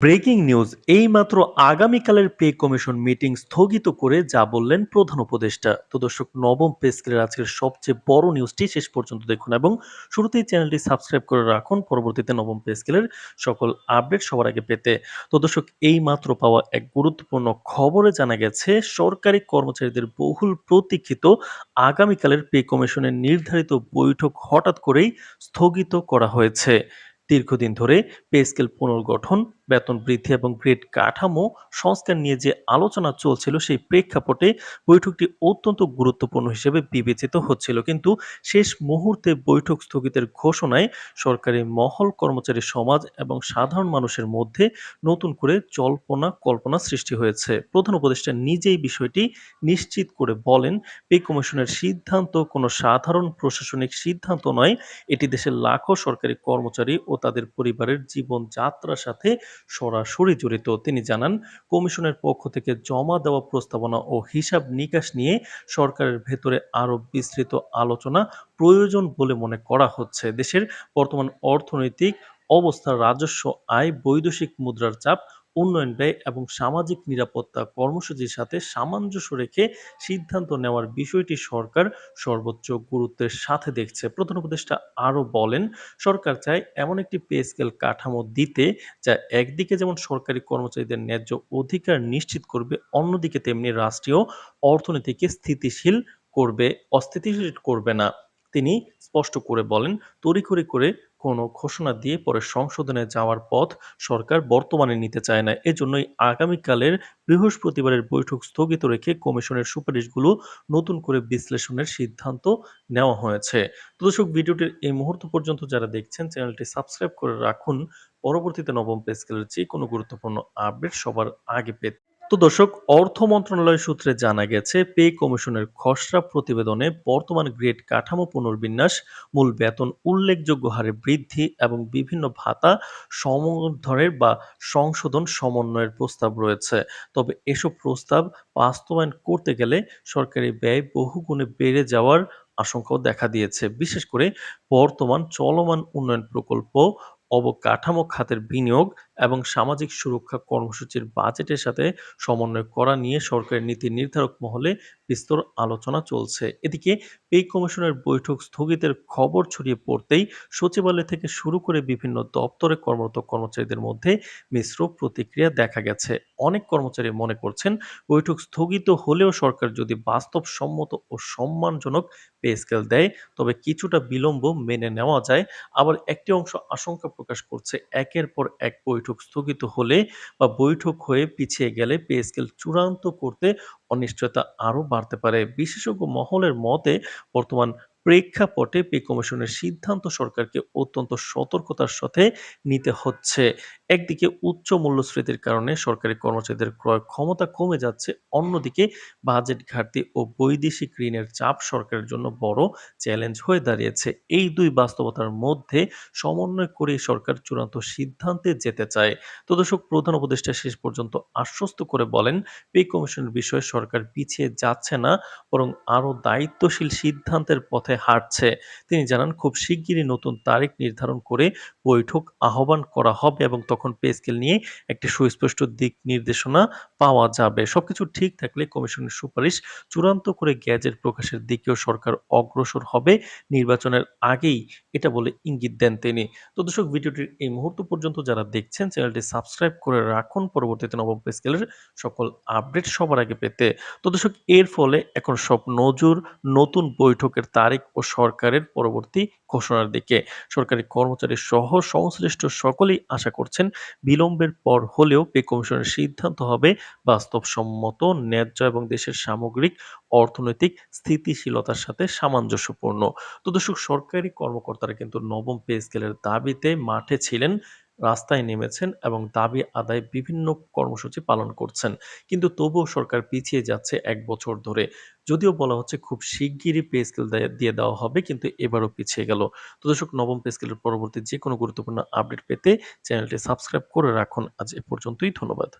Breaking news এইমাত্র আগামীকালের pay commission meeting স্থগিত করে যা বললেন প্রধান উপদেষ্টা। তো দর্শক, নবম পে স্কেলের আজকের সবচেয়ে বড় নিউজটি শেষ পর্যন্ত দেখুন এবং শুরুতেই চ্যানেলটি সাবস্ক্রাইব করে রাখুন পরবর্তীতে নবম পে স্কেলের সকল আপডেট সবার আগে পেতে। তো দর্শক, এইমাত্র পাওয়া এক গুরুত্বপূর্ণ খবরে জানা গেছে সরকারি কর্মচারীদের বহুল প্রতীক্ষিত আগামীকালের পে কমিশনের নির্ধারিত বৈঠক হঠাৎ করেই স্থগিত করা হয়েছে। দীর্ঘদিন ধরে পে স্কেল পুনর্গঠন, বেতন বৃদ্ধি এবং গ্রেড কাঠামো সংস্কার নিয়ে যে আলোচনা চলছিল সেই প্রেক্ষাপটে বৈঠকটি অত্যন্ত গুরুত্বপূর্ণ হিসেবে বিবেচিত হচ্ছিল, কিন্তু শেষ মুহূর্তে বৈঠক স্থগিতের ঘোষণায় সরকারি মহল, কর্মচারী সমাজ এবং সাধারণ মানুষের মধ্যে নতুন করে জল্পনা কল্পনা সৃষ্টি হয়েছে। প্রধান উপদেষ্টা নিজেই বিষয়টি নিশ্চিত করে বলেন, পে কমিশনের সিদ্ধান্ত কোনো সাধারণ প্রশাসনিক সিদ্ধান্ত নয়, এটি দেশের লাখো সরকারি কর্মচারী ও তাদের পরিবারের জীবনযাত্রার সাথে সরাসরি জড়িত। তিনি জানান, কমিশনের পক্ষ থেকে জমা দেওয়া প্রস্তাবনা ও হিসাব নিকাশ নিয়ে সরকারের ভেতরে আরও বিস্তৃত আলোচনা প্রয়োজন বলে মনে করা হচ্ছে। দেশের বর্তমান অর্থনৈতিক অবস্থা, রাজস্ব আয়, বৈদেশিক মুদ্রার চাপ, উন্নয়ন ব্যয় এবং সামাজিক নিরাপত্তা কর্মসূচির সাথে সামঞ্জস্য রেখে সিদ্ধান্ত নেওয়ার বিষয়টি সরকার সর্বোচ্চ গুরুত্বের সাথে দেখছে। প্রধান উপদেষ্টা আরও বলেন, সরকার চায় এমন একটি পে স্কেল কাঠামো দিতে যা একদিকে যেমন সরকারি কর্মচারীদের ন্যায্য অধিকার নিশ্চিত করবে, অন্যদিকে তেমনি রাষ্ট্রীয় অর্থনীতিকে অস্থিতিশীল করবে না। তিনি স্পষ্ট করে বলেন, তড়িঘড়ি করে কোনো ঘোষণা দিয়ে পরে সংশোধনে যাওয়ার পথ সরকার বর্তমানে নিতে চায় না। এজন্যই আগামীকালের বৃহস্পতিবারের বৈঠক স্থগিত রেখে কমিশনের সুপারিশগুলো নতুন করে বিশ্লেষণের সিদ্ধান্ত নেওয়া হয়েছে। তো দর্শক, ভিডিওটির এই মুহূর্ত পর্যন্ত যারা দেখছেন চ্যানেলটি সাবস্ক্রাইব করে রাখুন পরবর্তীতে নবম পে স্কেলের যে কোনো গুরুত্বপূর্ণ আপডেট সবার আগে পেতে। তো দর্শক, অর্থ মন্ত্রণালয় সূত্রে জানা গেছে, পে কমিশনের খসড়া প্রতিবেদনে বর্তমান গ্রেড কাঠামো পুনর্বিন্যাস, মূল বেতন উল্লেখযোগ্য হারে বৃদ্ধি এবং বিভিন্ন ভাতা সমুদ্রের বা সংশোধন সমন্বয়ের প্রস্তাব রয়েছে। তবে এসব প্রস্তাব বাস্তবায়ন করতে গেলে সরকারি ব্যয় বহুগুণে বেড়ে যাওয়ার আশঙ্কাও দেখা দিয়েছে। বিশেষ করে বর্তমান চলমান উন্নয়ন প্রকল্প, অবকাঠামো খাতের বিনিয়োগ এবং সামাজিক সুরক্ষা কর্মসূচির বাজেটের সাথে সমন্বয় করা নিয়ে সরকারের নীতি নির্ধারক মহলে বিস্তর আলোচনা চলছে। এদিকে পে কমিশনের বৈঠক স্থগিতের খবর ছড়িয়ে পড়তেই সচিবালয় থেকে শুরু করে বিভিন্ন দপ্তরে কর্মরত কর্মচারীদের মধ্যে মিশ্র প্রতিক্রিয়া দেখা গেছে। অনেক কর্মচারী মনে করছেন, বৈঠক স্থগিত হলেও সরকার যদি বাস্তবসম্মত ও সম্মানজনক পে স্কেল দেয় তবে কিছুটা বিলম্ব মেনে নেওয়া যায়। আবার একটি অংশ আশঙ্কা প্রকাশ করছে, একের পর এক বৈঠক স্থগিত হলে বা বৈঠক হয়ে পিছিয়ে গেলে পে স্কেল চূড়ান্ত করতে অনিশ্চয়তা আরও বাড়তে পারে। বিশেষজ্ঞ মহলের মতে, বর্তমান প্রেক্ষাপটে পে কমিশনের সিদ্ধান্ত সরকারকে অত্যন্ত সতর্কতার সাথে নিতে হচ্ছে। একদিকে উচ্চ মূল্যস্ফীতির কারণে সরকারি কর্মচারীদের ক্রয় ক্ষমতা কমে যাচ্ছে, অন্যদিকে বাজেট ঘাটতি ও বৈদেশিক ঋণের চাপ সরকারের জন্য বড় চ্যালেঞ্জ হয়ে দাঁড়িয়েছে। এই দুই বাস্তবতার মধ্যে সমন্বয় করে সরকার চূড়ান্ত সিদ্ধান্তে যেতে চায়। তো দর্শক, প্রধান উপদেষ্টা শেষ পর্যন্ত আশ্বস্ত করে বলেন, পে কমিশনের বিষয়ে সরকার পিছিয়ে যাচ্ছে না, বরং আরও দায়িত্বশীল সিদ্ধান্তের পথে হাঁটছে। তিনি জানান, খুব শিগগিরই নতুন তারিখ নির্ধারণ করে বৈঠক আহ্বান করা হবে এবং তখন পে স্কেল নিয়ে একটি সুস্পষ্ট দিক নির্দেশনা পাওয়া যাবে। সবকিছু ঠিক থাকলে কমিশনের সুপারিশ চূড়ান্ত করে গ্যাজেট প্রকাশের দিকেও সরকার অগ্রসর হবে নির্বাচনের আগেই, এটা বলে ইঙ্গিত দেন তিনি। তো দর্শক, ভিডিওটির এই মুহূর্ত পর্যন্ত যারা দেখছেন চ্যানেলটি সাবস্ক্রাইব করে রাখুন পরবর্তীতে নবম পে স্কেলের সকল আপডেট সবার আগে পেতে। তো দর্শক, এর ফলে এখন সব নজর নতুন বৈঠকের তারিখ ও সরকারের পরবর্তী ঘোষণার দিকে। সরকারি কর্মচারী সহ সংশ্লিষ্ট সকলেই আশা করছেন, বিলম্বের পর হলেও পে কমিশনের সিদ্ধান্ত হবে বাস্তবসম্মত, ন্যায্য এবং দেশের সামগ্রিক অর্থনৈতিক স্থিতিশীলতার সাথে সামঞ্জস্যপূর্ণ। তো দর্শক, সরকারি কর্মকর্তারা কিন্তু নবম পে স্কেলের দাবিতে মাঠে ছিলেন, রাস্তায় নেমেছেন এবং দাবি আদায়ে বিভিন্ন কর্মসূচি পালন করছেন। কিন্তু তবুও সরকার পিছিয়ে যাচ্ছে ১ বছর ধরে। যদিও বলা হচ্ছে খুব শিগগিরই পে স্কেল দিয়ে দেওয়া হবে, কিন্তু এবারও পিছিয়ে গেল। তো দর্শক, নবম পে স্কেলের পরবর্তী যেকোনো গুরুত্বপূর্ণ আপডেট পেতে চ্যানেলটি সাবস্ক্রাইব করে রাখুন। আজ এ পর্যন্তই। ধন্যবাদ।